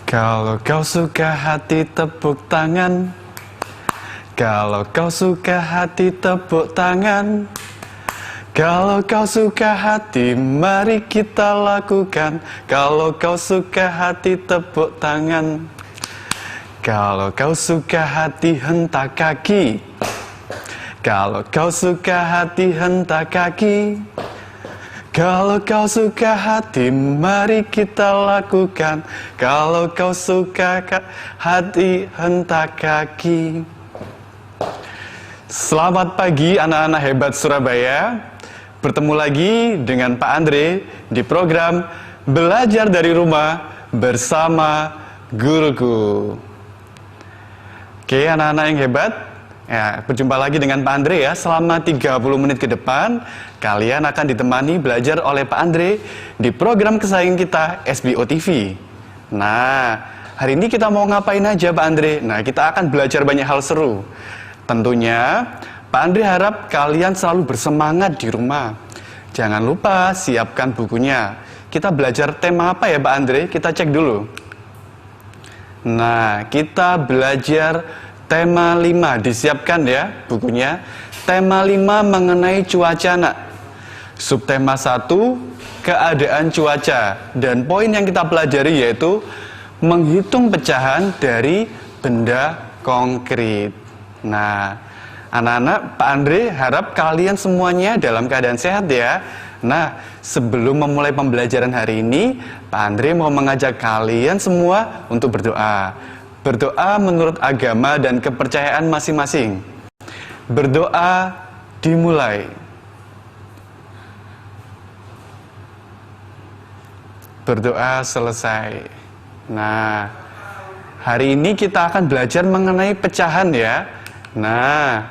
Kalau kau suka hati tepuk tangan. Kalau kau suka hati tepuk tangan. Kalau kau suka hati mari kita lakukan. Kalau kau suka hati tepuk tangan. Kalau kau suka hati hentak kaki. Kalau kau suka hati hentak kaki. Kalau kau suka hati, mari kita lakukan. Kalau kau suka hati, hentak kaki. Selamat pagi anak-anak hebat Surabaya. Bertemu lagi dengan Pak Andre di program Belajar dari Rumah bersama Guruku. Oke anak-anak yang hebat, ya, berjumpa lagi dengan Pak Andre ya. Selama 30 menit ke depan kalian akan ditemani belajar oleh Pak Andre di program kesayangan kita SBO TV. Nah, hari ini kita mau ngapain aja Pak Andre? Nah, kita akan belajar banyak hal seru. Tentunya Pak Andre harap kalian selalu bersemangat di rumah. Jangan lupa siapkan bukunya. Kita belajar tema apa ya Pak Andre? Kita cek dulu. Nah, kita belajar tema 5, disiapkan ya bukunya. Tema 5 mengenai cuaca nak. Subtema 1, keadaan cuaca. Dan poin yang kita pelajari yaitu menghitung pecahan dari benda konkret. Nah, anak-anak, Pak Andre harap kalian semuanya dalam keadaan sehat ya. Nah, sebelum memulai pembelajaran hari ini, Pak Andre mau mengajak kalian semua untuk berdoa. Berdoa menurut agama dan kepercayaan masing-masing. Berdoa dimulai. Berdoa selesai. Nah, hari ini kita akan belajar mengenai pecahan ya. Nah,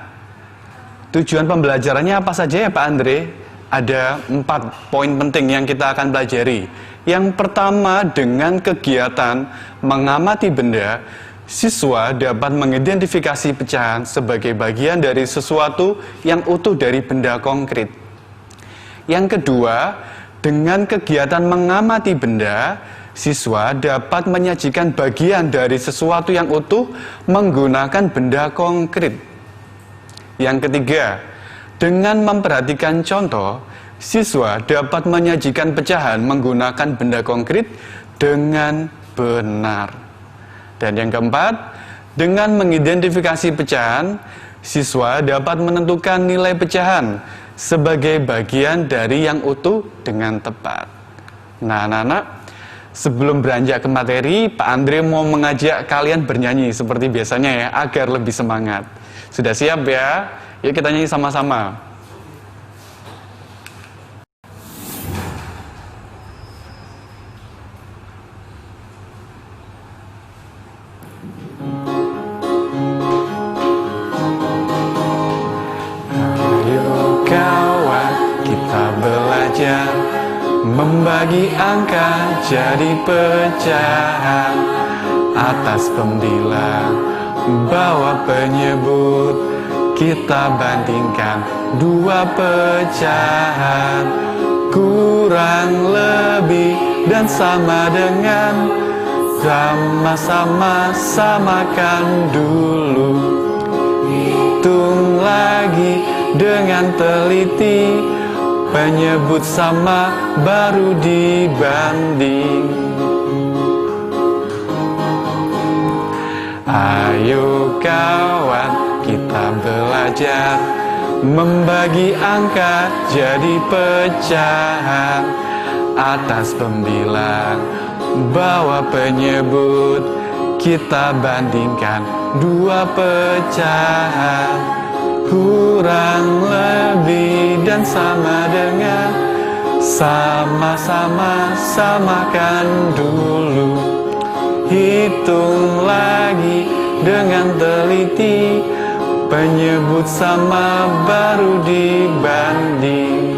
tujuan pembelajarannya apa saja ya Pak Andre? Ada 4 poin penting yang kita akan pelajari. Yang pertama, dengan kegiatan mengamati benda, siswa dapat mengidentifikasi pecahan sebagai bagian dari sesuatu yang utuh dari benda konkret. Yang kedua, dengan kegiatan mengamati benda, siswa dapat menyajikan bagian dari sesuatu yang utuh menggunakan benda konkret. Yang ketiga, dengan memperhatikan contoh, siswa dapat menyajikan pecahan menggunakan benda konkret dengan benar. Dan yang keempat, dengan mengidentifikasi pecahan, siswa dapat menentukan nilai pecahan sebagai bagian dari yang utuh dengan tepat. Nah, anak-anak, sebelum beranjak ke materi, Pak Andre mau mengajak kalian bernyanyi seperti biasanya ya, agar lebih semangat. Sudah siap ya? Yuk kita nyanyi sama-sama. Ayo kawan, kita belajar membagi angka jadi pecahan. Atas pembilang, bawah penyebut, kita bandingkan 2 pecahan. Kurang lebih dan sama dengan, sama-sama samakan dulu. Hitung lagi dengan teliti, penyebut sama baru dibanding. Ayo kawan, kita belajar membagi angka jadi pecahan. Atas pembilang, bawah penyebut, kita bandingkan 2 pecahan. Kurang lebih dan sama dengan, sama-sama samakan dulu. Hitung lagi dengan teliti, penyebut sama baru dibanding.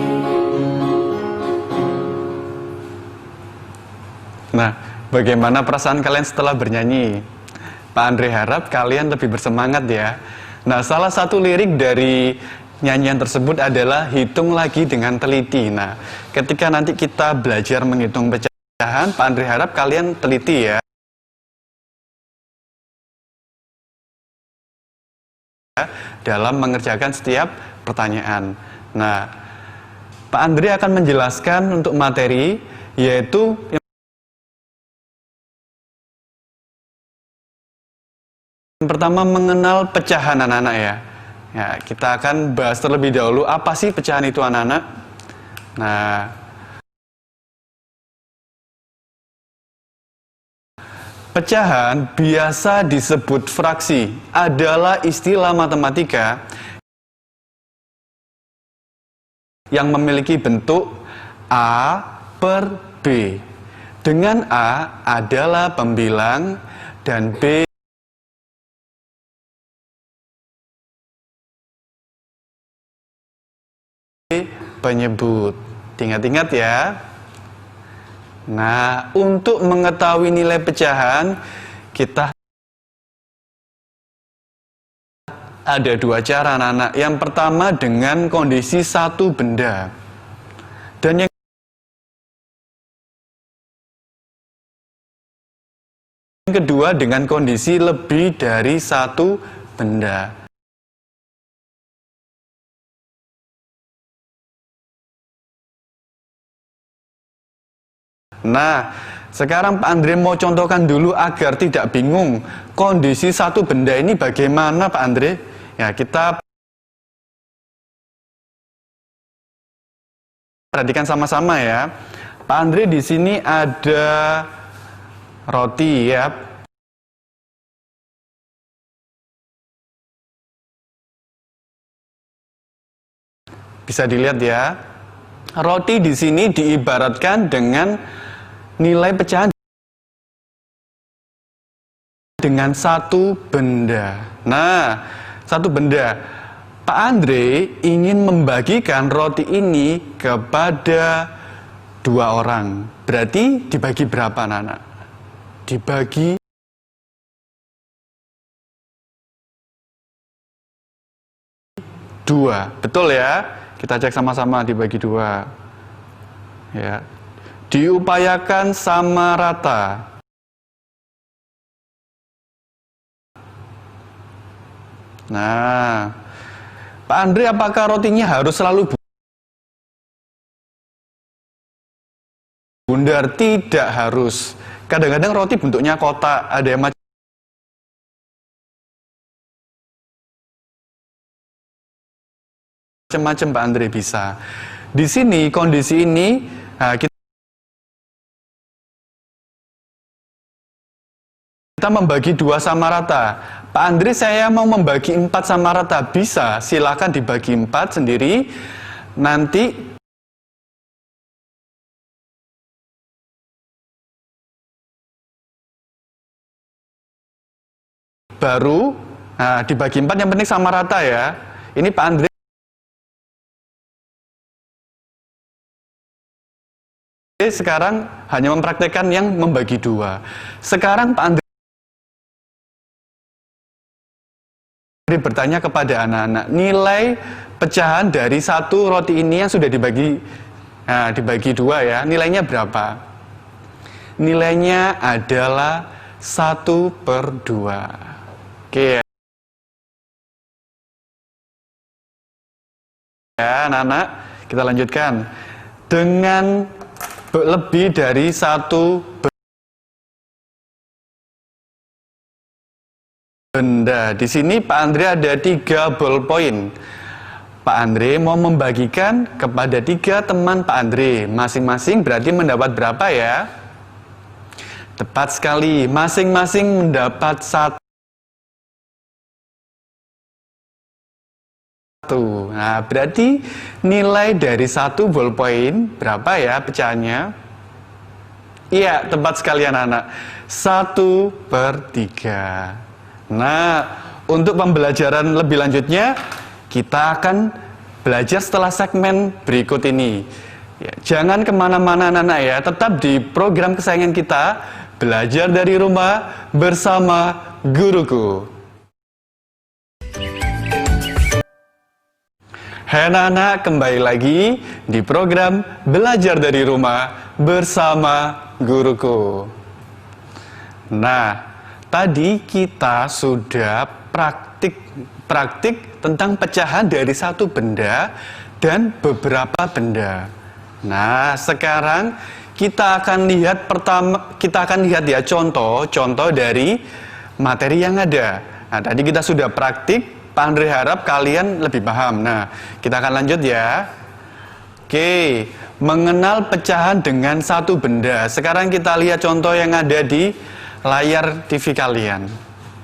Nah, bagaimana perasaan kalian setelah bernyanyi? Pak Andre harap kalian lebih bersemangat ya. Nah, salah satu lirik dari nyanyian tersebut adalah hitung lagi dengan teliti. Nah, ketika nanti kita belajar menghitung pecahan, Pak Andre harap kalian teliti ya. dalam mengerjakan setiap pertanyaan. Nah, Pak Andre akan menjelaskan untuk materi, yaitu yang pertama mengenal pecahan anak-anak ya. Ya, kita akan bahas terlebih dahulu apa sih pecahan itu anak-anak. Nah, pecahan biasa disebut fraksi, adalah istilah matematika yang memiliki bentuk A per B. Dengan A adalah pembilang dan B penyebut. Ingat-ingat ya. Nah, untuk mengetahui nilai pecahan, kita ada dua cara anak-anak. Yang pertama dengan kondisi satu benda. Dan yang kedua dengan kondisi lebih dari satu benda. Nah, sekarang Pak Andre mau contohkan dulu agar tidak bingung. Kondisi satu benda ini bagaimana Pak Andre? Ya, kita perhatikan sama-sama ya. Pak Andre di sini ada roti ya. Bisa dilihat ya. Roti di sini diibaratkan dengan nilai pecahan dengan satu benda. Nah, satu benda. Pak Andre ingin membagikan roti ini kepada dua orang. Berarti dibagi berapa, anak-anak? Dibagi dua. Betul ya? Kita cek sama-sama, dibagi dua. Ya. Diupayakan sama rata. Nah, Pak Andre, apakah rotinya harus selalu bundar? Tidak harus. Kadang-kadang roti bentuknya kotak, ada yang macam-macam Pak Andre bisa. Di sini kondisi ini kita membagi dua sama rata. Pak Andre, saya mau membagi 4 sama rata. Bisa, silakan dibagi 4 sendiri. Nanti baru dibagi 4, yang penting sama rata ya. Ini Pak Andre sekarang hanya mempraktekkan yang membagi 2. Sekarang Pak Andre bertanya kepada anak-anak, nilai pecahan dari satu roti ini yang sudah dibagi 2 ya, nilainya berapa? Nilainya adalah 1/2. Oke ya anak-anak, kita lanjutkan. Dengan lebih dari satu benda. Di sini Pak Andre ada 3 ballpoint. Pak Andre mau membagikan kepada 3 teman Pak Andre. Masing-masing berarti mendapat berapa ya? Tepat sekali, masing-masing mendapat 1. Nah, berarti nilai dari 1 ballpoint berapa ya pecahannya? Iya, tepat sekali anak-anak. 1/3. Nah, untuk pembelajaran lebih lanjutnya, kita akan belajar setelah segmen berikut ini. Ya, jangan kemana-mana anak-anak ya, tetap di program kesayangan kita, Belajar dari Rumah bersama Guruku. Hai anak-anak, kembali lagi di program Belajar dari Rumah bersama Guruku. Nah, tadi kita sudah praktek praktik tentang pecahan dari satu benda dan beberapa benda. Nah, sekarang kita akan lihat ya contoh dari materi yang ada. Nah, tadi kita sudah praktik, Pak Andre harap kalian lebih paham. Nah, kita akan lanjut ya. Oke, mengenal pecahan dengan satu benda. Sekarang kita lihat contoh yang ada di layar TV kalian.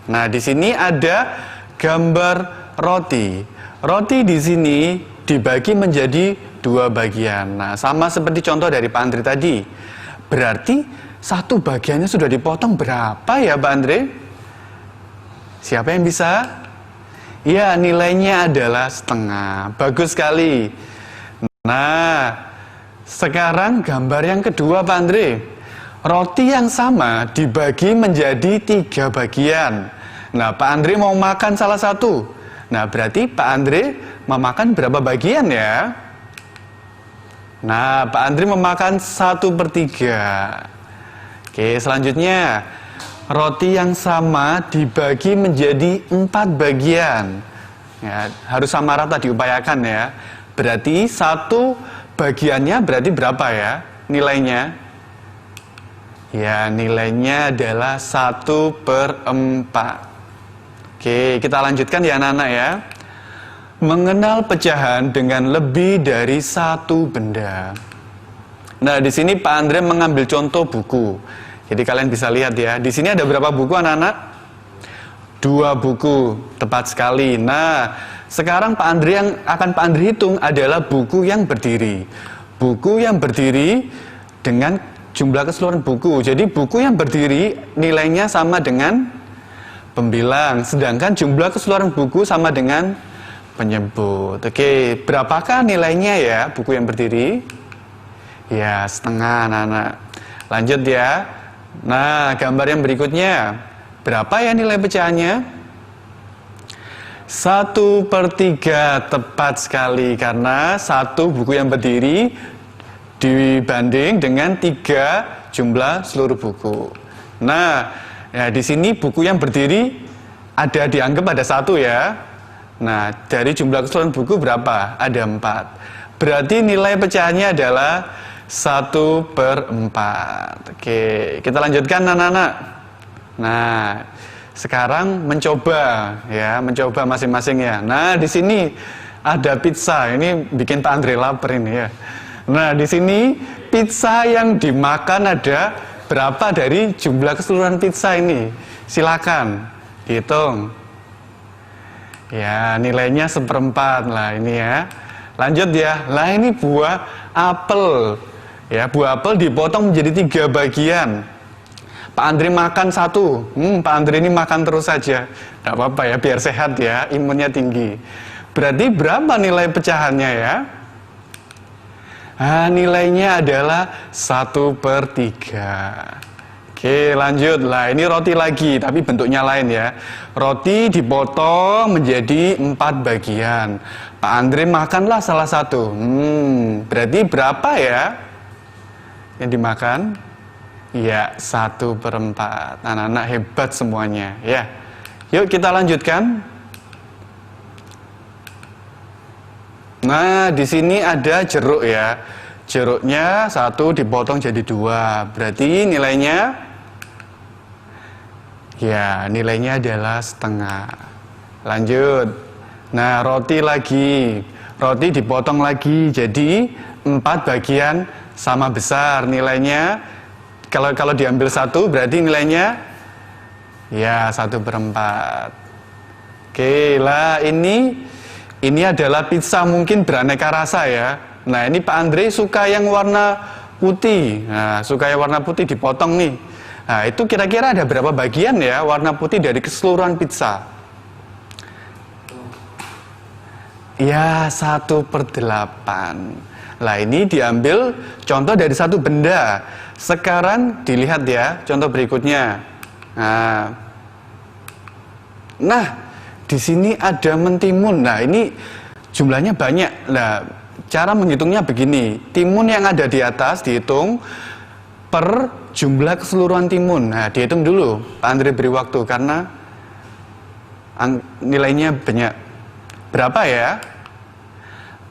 Nah, di sini ada gambar roti. Roti di sini dibagi menjadi 2 bagian. Nah, sama seperti contoh dari Pak Andre tadi. Berarti satu bagiannya sudah dipotong berapa ya Pak Andre? Siapa yang bisa? Ya, nilainya adalah setengah. Bagus sekali. Nah, sekarang gambar yang kedua Pak Andre. Roti yang sama dibagi menjadi 3 bagian. Nah, Pak Andre mau makan salah satu. Nah, berarti Pak Andre memakan berapa bagian ya? Nah, Pak Andre memakan 1/3. Oke, selanjutnya roti yang sama dibagi menjadi 4 bagian. Ya, harus sama rata diupayakan ya. Berarti satu bagiannya berarti berapa ya nilainya? Ya, nilainya adalah 1/4. Oke, kita lanjutkan ya anak-anak ya. Mengenal pecahan dengan lebih dari satu benda. Nah, di sini Pak Andre mengambil contoh buku. Jadi kalian bisa lihat ya. Di sini ada berapa buku anak-anak? 2 buku, tepat sekali. Nah, sekarang Pak Andre yang akan Pak Andre hitung adalah buku yang berdiri. Buku yang berdiri dengan jumlah keseluruhan buku. Jadi buku yang berdiri nilainya sama dengan pembilang, sedangkan jumlah keseluruhan buku sama dengan penyebut. Oke, berapakah nilainya ya buku yang berdiri? Ya, setengah anak-anak. Lanjut ya. Nah, gambar yang berikutnya. Berapa ya nilai pecahannya? 1/3, tepat sekali. Karena satu buku yang berdiri dibanding dengan 3 jumlah seluruh buku. Nah, ya di sini buku yang berdiri ada dianggap ada 1 ya. Nah, dari jumlah keseluruhan buku berapa? Ada 4. Berarti nilai pecahannya adalah 1/4. Oke, kita lanjutkan anak-anak. Nah, sekarang mencoba masing-masing ya. Nah, di sini ada pizza. Ini bikin Pak Andre lapar ini ya. Nah, di sini pizza yang dimakan ada berapa dari jumlah keseluruhan pizza ini? Silakan dihitung. Ya, nilainya 1/4 lah ini ya. Lanjut ya. Lah ini buah apel. Ya, buah apel dipotong menjadi 3 bagian. Pak Andre makan 1. Pak Andre ini makan terus saja. Tidak apa-apa ya, biar sehat ya, imunnya tinggi. Berarti berapa nilai pecahannya ya? Nah, nilainya adalah 1/3. Oke, lanjut. Lah, ini roti lagi, tapi bentuknya lain ya. Roti dipotong menjadi 4 bagian. Pak Andre makanlah salah satu. Berarti berapa ya yang dimakan? Ya, 1/4. Anak-anak hebat semuanya ya. Yuk kita lanjutkan. Nah, di sini ada jeruk ya. Jeruknya 1 dipotong jadi 2. Berarti nilainya adalah setengah. Lanjut. Nah, roti lagi. Roti dipotong lagi jadi 4 bagian sama besar. Nilainya kalau diambil 1 berarti nilainya ya 1/4. Oke, lah ini adalah pizza mungkin beraneka rasa ya. Nah, ini Pak Andre suka yang warna putih. Nah, suka yang warna putih dipotong nih. Nah, itu kira-kira ada berapa bagian ya warna putih dari keseluruhan pizza? Ya, 1/8. Lah, ini diambil contoh dari satu benda. Sekarang dilihat ya contoh berikutnya. Nah, di sini ada mentimun. Nah, ini jumlahnya banyak. Nah, cara menghitungnya begini. Timun yang ada di atas dihitung per jumlah keseluruhan timun. Nah, dihitung dulu. Pak Andre beri waktu karena nilainya banyak. Berapa ya?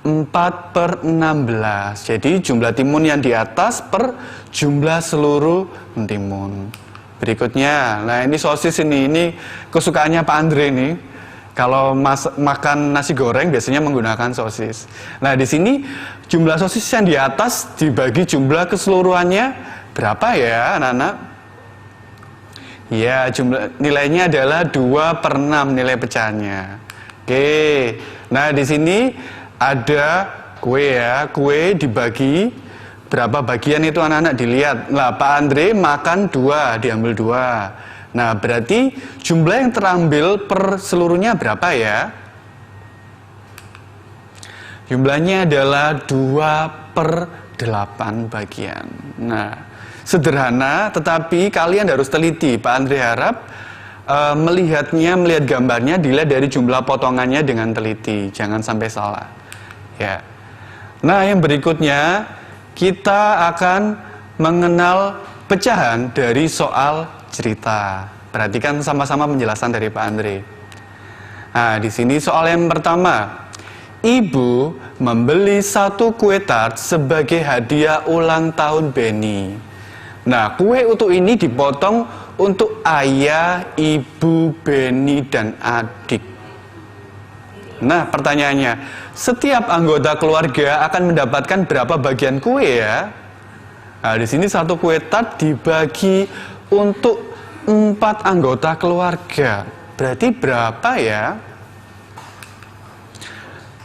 4/16. Jadi jumlah timun yang di atas per jumlah seluruh timun. Berikutnya, nah ini sosis ini kesukaannya Pak Andre nih. Kalau makan nasi goreng biasanya menggunakan sosis. Nah di sini jumlah sosis yang di atas dibagi jumlah keseluruhannya berapa ya anak-anak? Ya, jumlah nilainya adalah 2/6 nilai pecahnya. Oke. Nah, di sini ada kue ya. Kue dibagi berapa bagian itu anak-anak dilihat. Nah, Pak Andre makan 2, diambil 2. Nah, berarti jumlah yang terambil per seluruhnya berapa ya? Jumlahnya adalah 2/8 bagian. Nah, sederhana, tetapi kalian harus teliti. Pak Andre harap melihat gambarnya dilihat dari jumlah potongannya dengan teliti, jangan sampai salah. Ya. Nah, yang berikutnya kita akan mengenal pecahan dari soal cerita. Perhatikan sama-sama penjelasan dari Pak Andre. Nah, di sini soal yang pertama. Ibu membeli 1 kue tart sebagai hadiah ulang tahun Benny. Nah, kue utuh ini dipotong untuk ayah, ibu, Benny, dan adik. Nah, pertanyaannya, setiap anggota keluarga akan mendapatkan berapa bagian kue ya? Nah, di sini 1 kue tart dibagi untuk 4 anggota keluarga. Berarti berapa ya?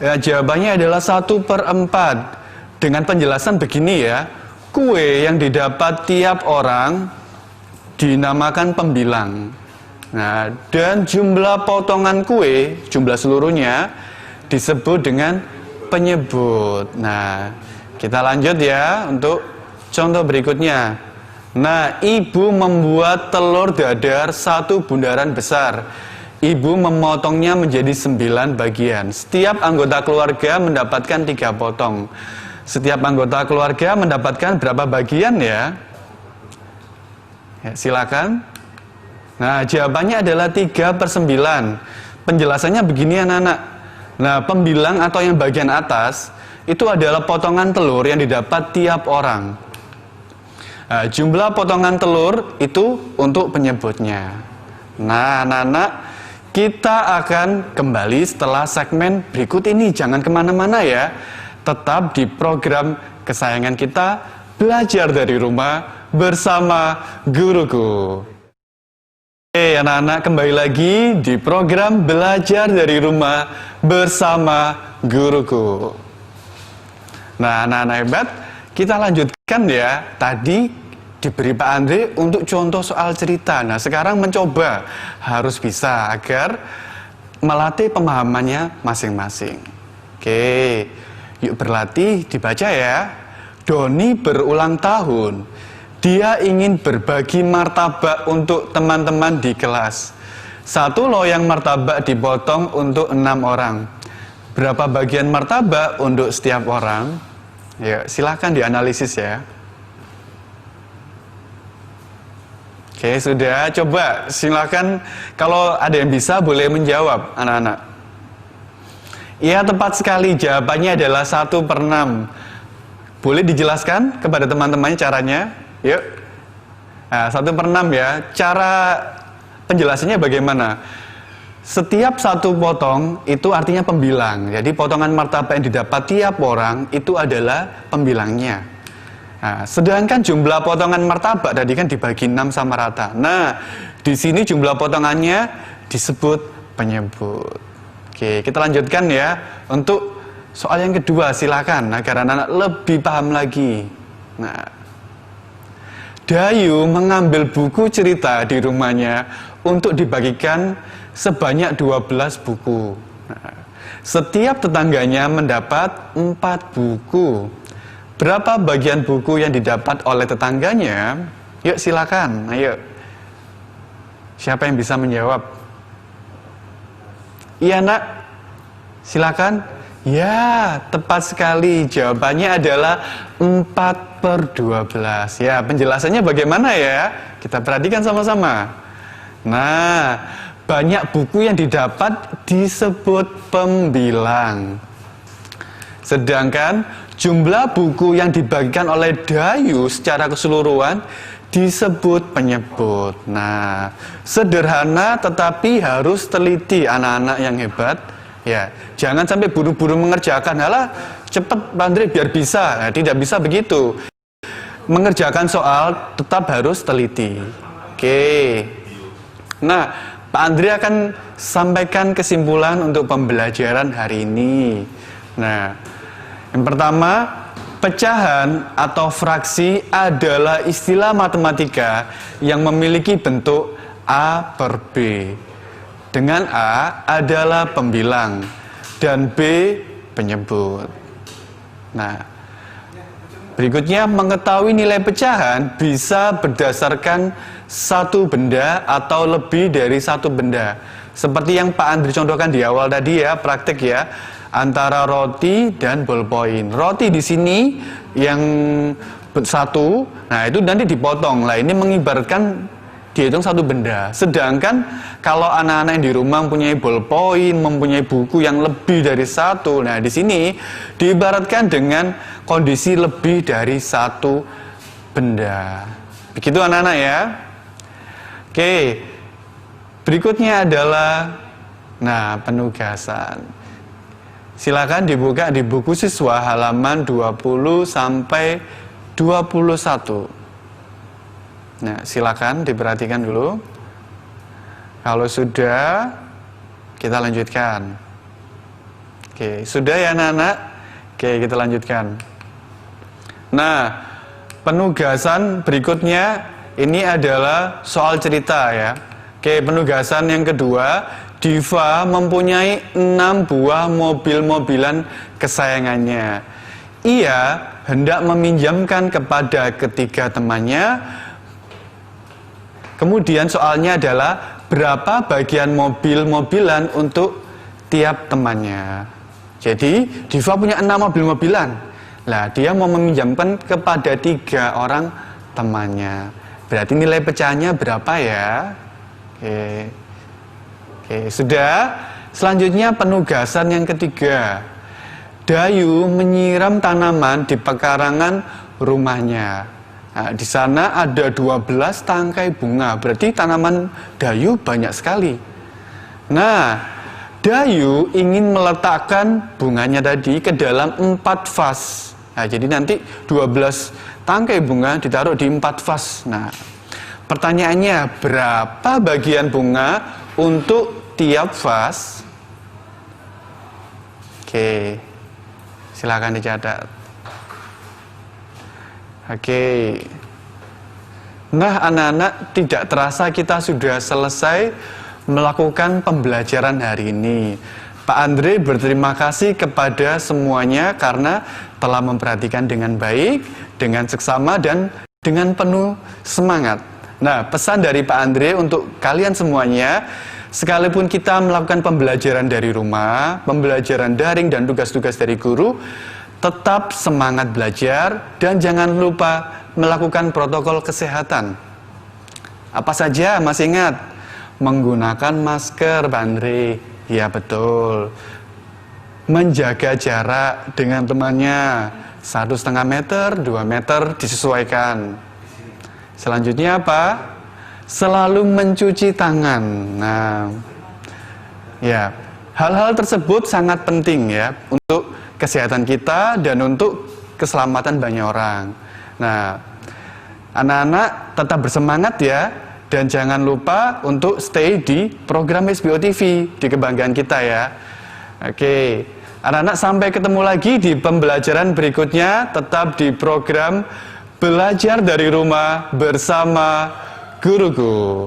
Ya, jawabannya adalah 1/4. Dengan penjelasan begini ya, kue yang didapat tiap orang dinamakan pembilang. Nah, dan jumlah potongan kue, jumlah seluruhnya disebut dengan penyebut. Nah, kita lanjut ya untuk contoh berikutnya. Nah, ibu membuat telur dadar 1 bundaran besar. Ibu memotongnya menjadi 9 bagian. Setiap anggota keluarga mendapatkan 3 potong. Setiap anggota keluarga mendapatkan berapa bagian ya? Ya, silakan. Nah, jawabannya adalah 3/9. Penjelasannya begini anak-anak. Nah, pembilang atau yang bagian atas itu adalah potongan telur yang didapat tiap orang. Nah, jumlah potongan telur itu untuk penyebutnya. Nah, anak-anak, kita akan kembali setelah segmen berikut ini. Jangan kemana-mana ya. Tetap di program kesayangan kita, Belajar dari Rumah bersama Guruku. Oke anak-anak, kembali lagi di program Belajar dari Rumah bersama Guruku. Nah anak-anak hebat, kita lanjutkan ya. Tadi diberi Pak Andre untuk contoh soal cerita. Nah sekarang mencoba harus bisa agar melatih pemahamannya masing-masing. Oke, yuk berlatih, dibaca ya. Doni berulang tahun. Dia ingin berbagi martabak untuk teman-teman di kelas. 1 loyang martabak dipotong untuk 6 orang. Berapa bagian martabak untuk setiap orang? Ya, silakan dianalisis ya. Oke, sudah. Coba silakan kalau ada yang bisa boleh menjawab anak-anak. Ya, tepat sekali. Jawabannya adalah 1/6. Boleh dijelaskan kepada teman-temannya caranya? Yuk. Nah, 1/6 ya. Cara penjelasannya bagaimana? Setiap 1 potong itu artinya pembilang. Jadi potongan martabak yang didapat tiap orang itu adalah pembilangnya. Nah, sedangkan jumlah potongan martabak tadi kan dibagi 6 sama rata. Nah, di sini jumlah potongannya disebut penyebut. Oke, kita lanjutkan ya. Untuk soal yang kedua, silakan agar anak-anak lebih paham lagi. Nah, Dayu mengambil buku cerita di rumahnya untuk dibagikan sebanyak 12 buku. Nah, setiap tetangganya mendapat 4 buku. Berapa bagian buku yang didapat oleh tetangganya? Yuk silakan, ayo. Siapa yang bisa menjawab? Iya nak, silakan. Ya, tepat sekali. Jawabannya adalah 4/12. Ya, penjelasannya bagaimana ya? Kita perhatikan sama-sama. Nah, banyak buku yang didapat disebut pembilang. Sedangkan jumlah buku yang dibagikan oleh Dayu secara keseluruhan disebut penyebut. Nah, sederhana tetapi harus teliti anak-anak yang hebat. Ya, jangan sampai buru-buru mengerjakan. Halah, cepat Pak Andre biar bisa. Nah, tidak bisa begitu. Mengerjakan soal tetap harus teliti. Oke. Nah, Pak Andre akan sampaikan kesimpulan untuk pembelajaran hari ini. Nah, yang pertama, pecahan atau fraksi adalah istilah matematika yang memiliki bentuk A per B. Dengan A adalah pembilang dan B penyebut. Nah, berikutnya mengetahui nilai pecahan bisa berdasarkan satu benda atau lebih dari satu benda. Seperti yang Pak Andri contohkan di awal tadi ya, praktek ya, antara roti dan ballpoint. Roti di sini yang satu, nah itu nanti dipotong. Lah ini mengibaratkan dihitung satu benda. Sedangkan kalau anak-anak yang di rumah mempunyai ballpoint, mempunyai buku yang lebih dari satu, nah di sini diibaratkan dengan kondisi lebih dari satu benda. Begitu anak-anak ya. Oke. Berikutnya adalah penugasan. Silakan dibuka di buku siswa halaman 20 sampai 21. Nah, silakan diperhatikan dulu. Kalau sudah, kita lanjutkan. Oke, sudah ya anak-anak? Oke, kita lanjutkan. Nah, penugasan berikutnya ini adalah soal cerita ya. Oke, penugasan yang kedua, Diva mempunyai 6 buah mobil-mobilan kesayangannya. Ia hendak meminjamkan kepada ketiga temannya. Kemudian soalnya adalah berapa bagian mobil-mobilan untuk tiap temannya. Jadi Diva punya 6 mobil-mobilan. Lah dia mau meminjamkan kepada 3 orang temannya. Berarti nilai pecahannya berapa ya? Oke, sudah. Selanjutnya penugasan yang ketiga. Dayu menyiram tanaman di pekarangan rumahnya. Nah, di sana ada 12 tangkai bunga, berarti tanaman Dayu banyak sekali. Nah, Dayu ingin meletakkan bunganya tadi ke dalam 4 vas. Nah, jadi nanti 12 tangkai bunga ditaruh di 4 vas. Nah, pertanyaannya berapa bagian bunga untuk tiap vas? Oke, silakan dicatat. Oke. Nah, anak-anak, tidak terasa kita sudah selesai melakukan pembelajaran hari ini. Pak Andre berterima kasih kepada semuanya karena telah memperhatikan dengan baik, dengan seksama dan dengan penuh semangat. Nah, pesan dari Pak Andre untuk kalian semuanya, sekalipun kita melakukan pembelajaran dari rumah, pembelajaran daring dan tugas-tugas dari guru, tetap semangat belajar dan jangan lupa melakukan protokol kesehatan. Apa saja masih ingat? Menggunakan masker, Pak Andre. Ya betul. Menjaga jarak dengan temannya 1,5 meter, 2 meter disesuaikan. Selanjutnya apa? Selalu mencuci tangan. Nah, ya, hal-hal tersebut sangat penting ya untuk kesehatan kita dan untuk keselamatan banyak orang. Nah, anak-anak tetap bersemangat ya, dan jangan lupa untuk stay di program SBO TV, di kebanggaan kita ya. Oke, anak-anak sampai ketemu lagi di pembelajaran berikutnya, tetap di program Belajar dari Rumah bersama Guruku.